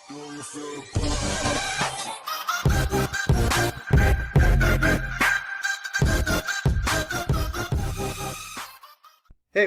Hey,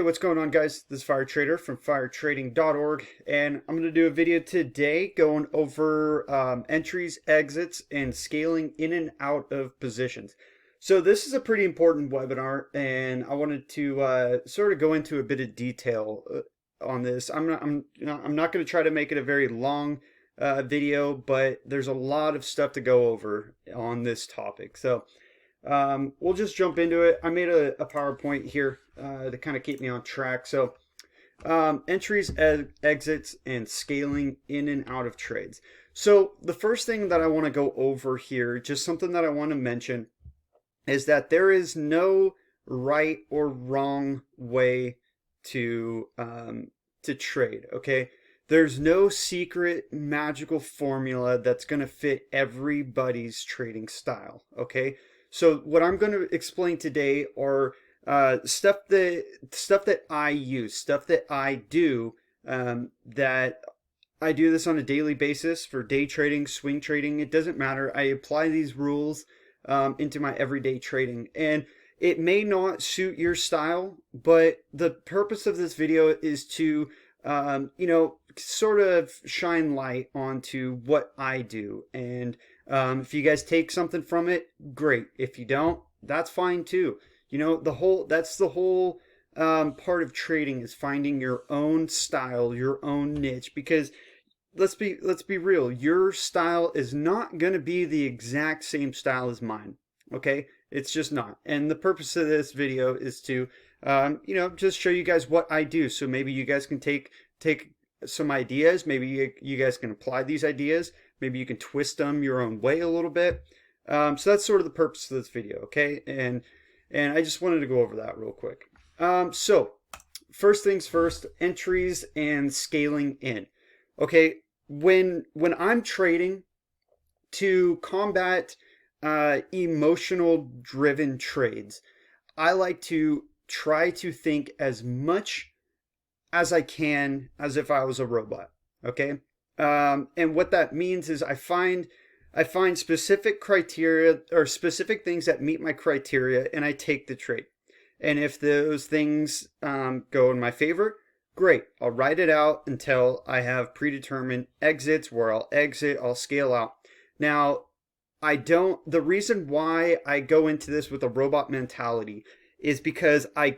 what's going on, guys? This is Fire Trader from firetrading.org, and I'm going to do a video today going over entries, exits, and scaling in and out of positions. So this is a pretty important webinar, and I wanted to sort of go into a bit of detail on this. I'm not going to try to make it a very long video, but there's a lot of stuff to go over on this topic. So we'll just jump into it. I made a PowerPoint here to kind of keep me on track. So entries, exits, and scaling in and out of trades. So the first thing that I want to go over here, just something that I want to mention, is that there is no right or wrong way to trade. Okay, there's no secret magical formula that's going to fit everybody's trading style. Okay. So what I'm going to explain today are stuff that I use, stuff that I do, that I do this on a daily basis for day trading, swing trading. It doesn't matter. I apply these rules into my everyday trading, and it may not suit your style, but the purpose of this video is to sort of shine light onto what I do. And if you guys take something from it, great. If you don't, that's fine too. You know, that's the whole part of trading, is finding your own style, your own niche, because let's be real, your style is not going to be the exact same style as mine. Okay? It's just not. And the purpose of this video is to just show you guys what I do, so maybe you guys can take some ideas. Maybe you guys can apply these ideas. Maybe you can twist them your own way a little bit. So that's sort of the purpose of this video, okay? And I just wanted to go over that real quick. So first things first, entries and scaling in. Okay, when I'm trading, to combat emotional driven trades, I like to try to think as much as I can as if I was a robot. Okay. And what that means is I find specific criteria or specific things that meet my criteria, and I take the trade. And if those things go in my favor, great. I'll write it out until I have predetermined exits where I'll exit, I'll scale out. Now, the reason why I go into this with a robot mentality is because I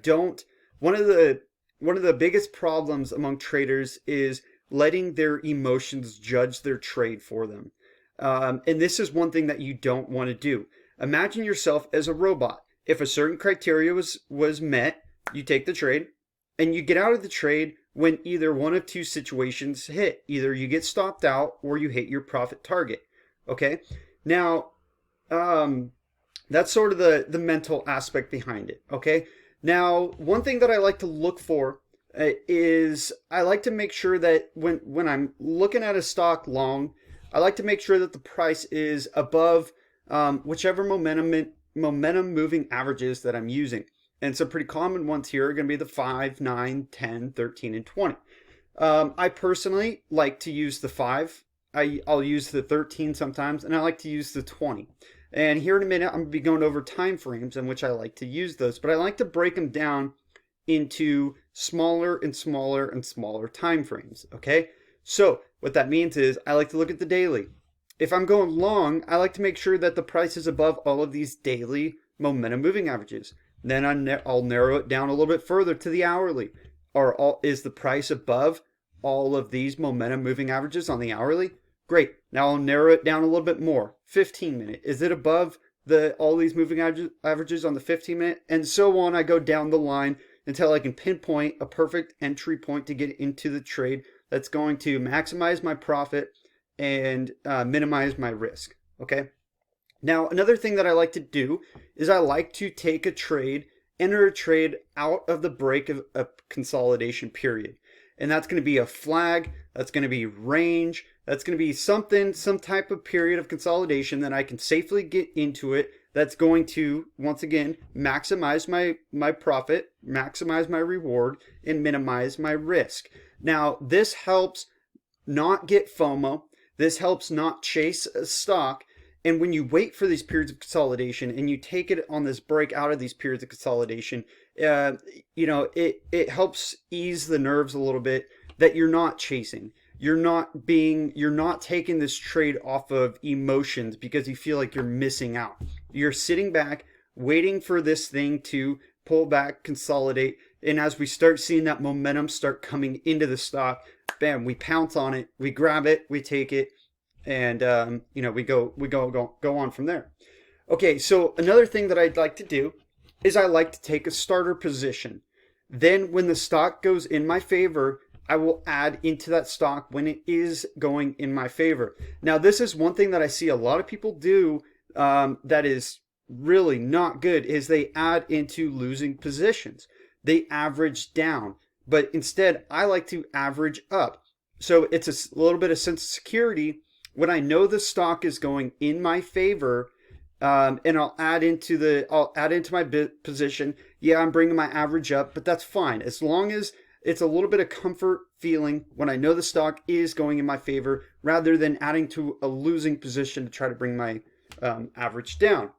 don't, one of the biggest problems among traders is letting their emotions judge their trade for them. And this is one thing that you don't want to do. Imagine yourself as a robot. If a certain criteria was met, you take the trade, and you get out of the trade when either one of two situations hit. Either you get stopped out or you hit your profit target. Okay? Now, that's sort of the mental aspect behind it. Okay? Now, one thing that I like to look for is I like to make sure that when I'm looking at a stock long, I like to make sure that the price is above whichever momentum moving averages that I'm using. And some pretty common ones here are going to be the 5, 9, 10, 13, and 20. I personally like to use the 5. I'll use the 13 sometimes, and I like to use the 20. And here in a minute, I'm going to be going over time frames in which I like to use those. But I like to break them down into smaller and smaller and smaller time frames. Okay? So what that means is I like to look at the daily. If I'm going long, I like to make sure that the price is above all of these daily momentum moving averages. Then I'll narrow it down a little bit further to the hourly. Is the price above all of these momentum moving averages on the hourly? Great. Now I'll narrow it down a little bit more. 15-minute. Is it above all these moving averages on the 15-minute? And so on. I go down the line until I can pinpoint a perfect entry point to get into the trade that's going to maximize my profit and minimize my risk. Okay. Now, another thing that I like to do is I like to take a trade, enter a trade out of the break of a consolidation period. And that's going to be a flag, that's going to be range, that's going to be some type of period of consolidation that I can safely get into it, that's going to, once again, maximize my profit, maximize my reward, and minimize my risk. Now, this helps not get FOMO. This helps not chase a stock. And when you wait for these periods of consolidation and you take it on this break out of these periods of consolidation, it helps ease the nerves a little bit that you're not chasing. You're not taking this trade off of emotions because you feel like you're missing out. You're sitting back, waiting for this thing to pull back, consolidate, and as we start seeing that momentum start coming into the stock, bam, we pounce on it, we grab it, we take it, and we go on from there. Okay, so another thing that I'd like to do is I like to take a starter position. Then when the stock goes in my favor, I will add into that stock when it is going in my favor. Now, this is one thing that I see a lot of people do that is really not good, is they add into losing positions. They average down, but instead I like to average up. So it's a little bit of sense of security when I know the stock is going in my favor, and I'll add into my position. Yeah, I'm bringing my average up, but that's fine as long as it's a little bit of comfort feeling when I know the stock is going in my favor, rather than adding to a losing position to try to bring my average down.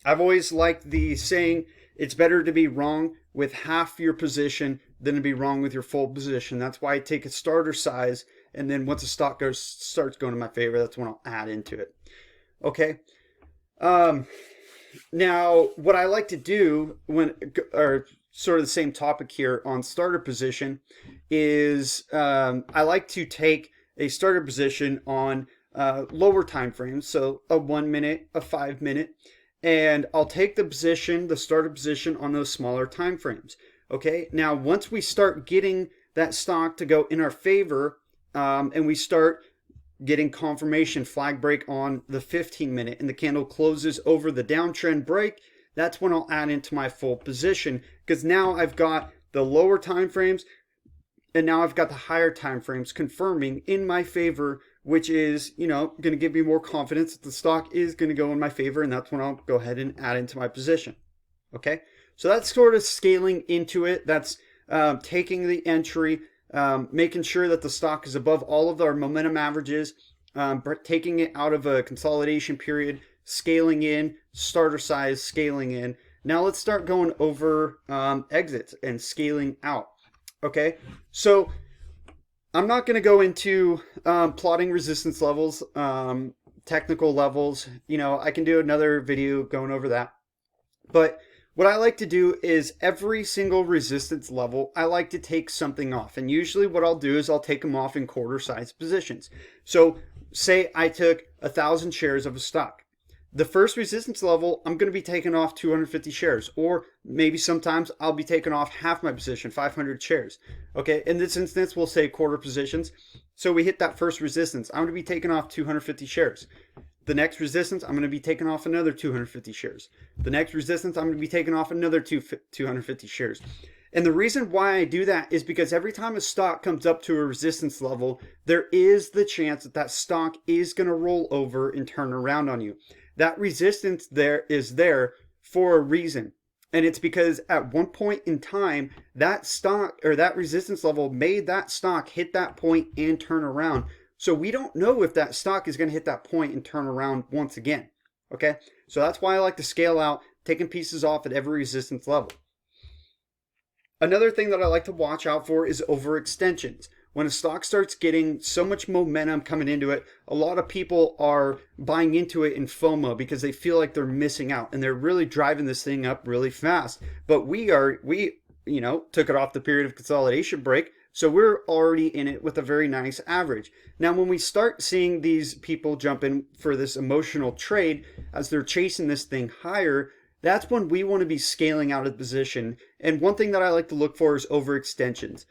I've always liked the saying, it's better to be wrong with half your position than to be wrong with your full position. That's why I take a starter size, and then once the stock starts going in my favor, that's when I'll add into it. Okay. Now, what I like to do or sort of the same topic here on starter position is I like to take a starter position on lower time frames, so a 1 minute, a 5 minute, and I'll take the starter position on those smaller time frames. Okay, now once we start getting that stock to go in our favor, and we start getting confirmation flag break on the 15 minute and the candle closes over the downtrend break, that's when I'll add into my full position, because now I've got the lower time frames and now I've got the higher time frames confirming in my favor, which is, going to give me more confidence that the stock is going to go in my favor, and that's when I'll go ahead and add into my position. Okay, so that's sort of scaling into it. That's taking the entry, making sure that the stock is above all of our momentum averages, taking it out of a consolidation period, scaling in, starter size, scaling in. Now let's start going over exits and scaling out. Okay, so I'm not going to go into plotting resistance levels, technical levels. I can do another video going over that. But what I like to do is every single resistance level, I like to take something off. And usually what I'll do is I'll take them off in quarter-sized positions. So say I took 1,000 shares of a stock. The first resistance level, I'm going to be taking off 250 shares, or maybe sometimes I'll be taking off half my position, 500 shares. Okay, in this instance, we'll say quarter positions. So we hit that first resistance. I'm going to be taking off 250 shares. The next resistance, I'm going to be taking off another 250 shares. The next resistance, I'm going to be taking off another 250 shares. And the reason why I do that is because every time a stock comes up to a resistance level, there is the chance that that stock is going to roll over and turn around on you. That resistance there is there for a reason. And it's because at one point in time, that stock or that resistance level made that stock hit that point and turn around. So we don't know if that stock is going to hit that point and turn around once again. Okay, so that's why I like to scale out, taking pieces off at every resistance level. Another thing that I like to watch out for is overextensions. When a stock starts getting so much momentum coming into it, a lot of people are buying into it in FOMO because they feel like they're missing out and they're really driving this thing up really fast. But we took it off the period of consolidation break, so we're already in it with a very nice average. Now, when we start seeing these people jump in for this emotional trade as they're chasing this thing higher, that's when we want to be scaling out of position. And one thing that I like to look for is overextensions.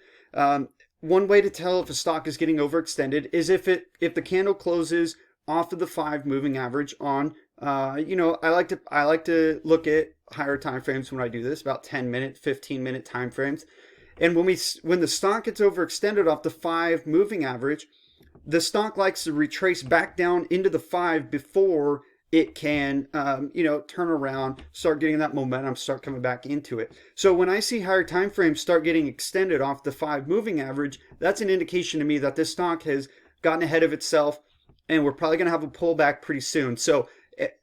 One way to tell if a stock is getting overextended is if the candle closes off of the 5 moving average on, I like to look at higher time frames when I do this, about 10-minute, 15-minute time frames. And when the stock gets overextended off the 5 moving average, the stock likes to retrace back down into the 5 before it can, turn around, start getting that momentum, start coming back into it. So when I see higher time frames start getting extended off the 5 moving average, that's an indication to me that this stock has gotten ahead of itself, and we're probably going to have a pullback pretty soon. So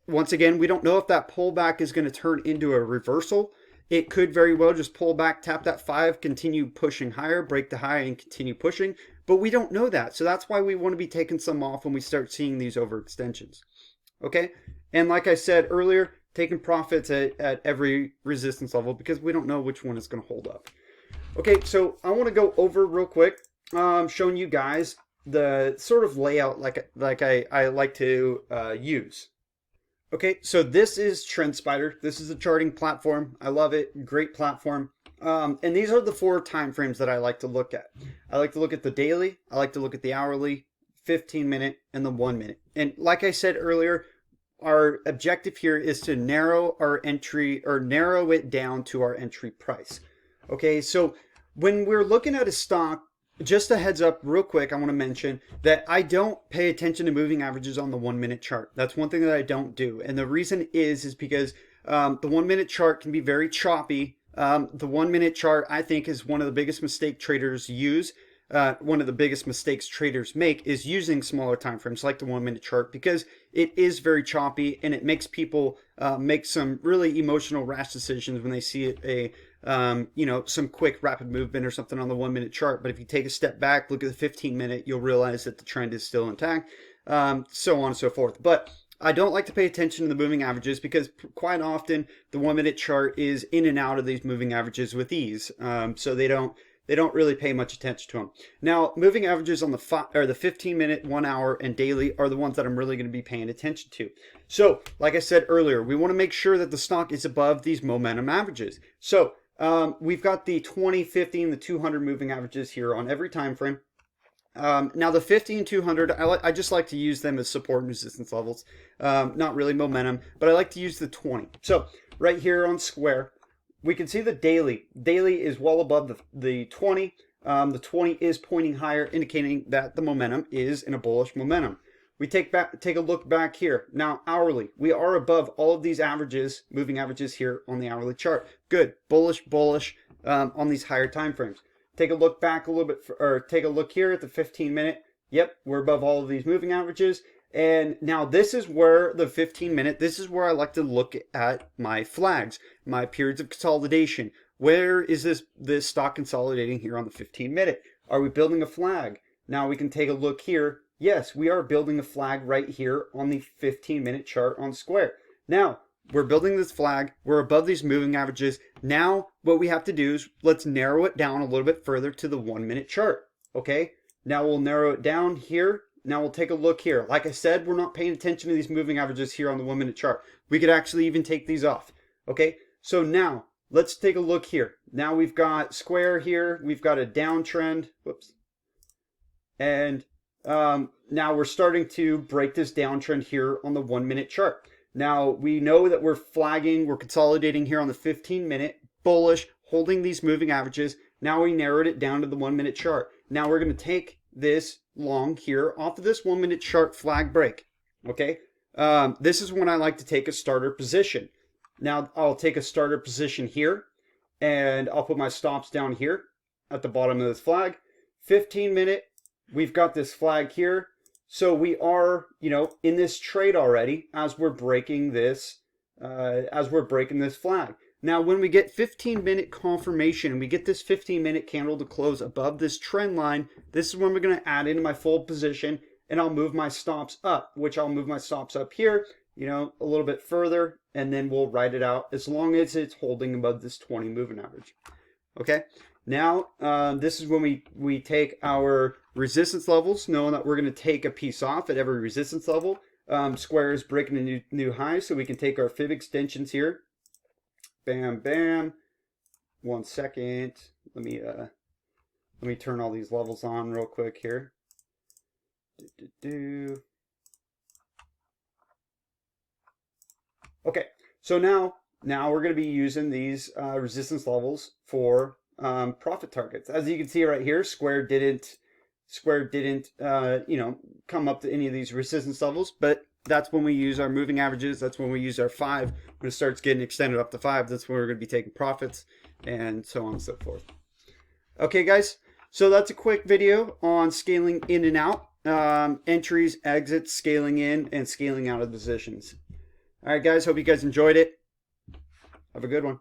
once again, we don't know if that pullback is going to turn into a reversal. It could very well just pull back, tap that 5, continue pushing higher, break the high, and continue pushing. But we don't know that. So that's why we want to be taking some off when we start seeing these overextensions. Okay? And like I said earlier, taking profits at every resistance level because we don't know which one is going to hold up. Okay, so I want to go over real quick, showing you guys the sort of layout like I like to use. Okay, so this is TrendSpider. This is a charting platform. I love it. Great platform. And these are the 4 time frames that I like to look at. I like to look at the daily. I like to look at the hourly, 15-minute, and the 1-minute. And like I said earlier, our objective here is to narrow our entry, or narrow it down to our entry price. Okay, so when we're looking at a stock, just a heads up real quick, I want to mention that I don't pay attention to moving averages on the 1-minute chart. That's one thing that I don't do. And the reason is because the 1-minute chart can be very choppy. The 1-minute chart, I think, is one of the biggest mistakes traders use. One of the biggest mistakes traders make is using smaller time frames like the 1-minute chart, because it is very choppy and it makes people make some really emotional rash decisions when they see some quick rapid movement or something on the 1-minute chart. But if you take a step back, look at the 15-minute, you'll realize that the trend is still intact, so on and so forth. But I don't like to pay attention to the moving averages because quite often the 1-minute chart is in and out of these moving averages with ease. So they don't really pay much attention to them. Now, moving averages on the 15-minute, 1 hour, and daily are the ones that I'm really going to be paying attention to. So, like I said earlier, we want to make sure that the stock is above these momentum averages. So, we've got the 20, 50, and the 200 moving averages here on every time frame. Now, the 50 and 200, I just like to use them as support and resistance levels. Not really momentum, but I like to use the 20. So, right here on square, we can see the daily. Daily is well above the 20. The 20 is pointing higher, indicating that the momentum is in a bullish momentum. We take a look back here. Now, hourly, we are above all of these averages, moving averages here on the hourly chart. Good, bullish on these higher time frames. Take a look back a little bit, or take a look here at the 15-minute. Yep, we're above all of these moving averages. And now this is where the 15-minute, this is where I like to look at my flags, my periods of consolidation. Where is this stock consolidating here on the 15-minute? Are we building a flag? Now we can take a look here. Yes, we are building a flag right here on the 15-minute chart on square. Now, we're building this flag. We're above these moving averages. Now, what we have to do is let's narrow it down a little bit further to the 1-minute chart. Okay? Now we'll narrow it down here. Now we'll take a look here. Like I said, we're not paying attention to these moving averages here on the 1-minute chart. We could actually even take these off. Okay? So now, let's take a look here. Now we've got square here. We've got a downtrend. Whoops. And now we're starting to break this downtrend here on the 1-minute chart. Now we know that we're flagging, we're consolidating here on the 15-minute, bullish, holding these moving averages. Now we narrowed it down to the 1-minute chart. Now we're going to take this long here off of this 1-minute chart flag break. Okay, this is when I like to take a starter position. Now I'll take a starter position here, and I'll put my stops down here at the bottom of this flag. 15-minute, we've got this flag here. So we are, in this trade already as we're breaking this flag. Now, when we get 15-minute confirmation and we get this 15-minute candle to close above this trend line, this is when we're going to add into my full position, and I'll move my stops up, which I'll move my stops up here, a little bit further, and then we'll write it out as long as it's holding above this 20 moving average. Okay. Now, this is when we take our resistance levels, knowing that we're going to take a piece off at every resistance level. Square is breaking a new high, so we can take our fib extensions here. Bam, bam. 1 second. Let me turn all these levels on real quick here. Okay, so now we're going to be using these resistance levels for profit targets. As you can see right here, square didn't come up to any of these resistance levels, but that's when we use our moving averages. That's when we use our 5. When it starts getting extended up to 5, that's when we're going to be taking profits, and so on and so forth. Okay, guys, so that's a quick video on scaling in and out, entries, exits, scaling in, and scaling out of positions. All right, guys, hope you guys enjoyed it. Have a good one.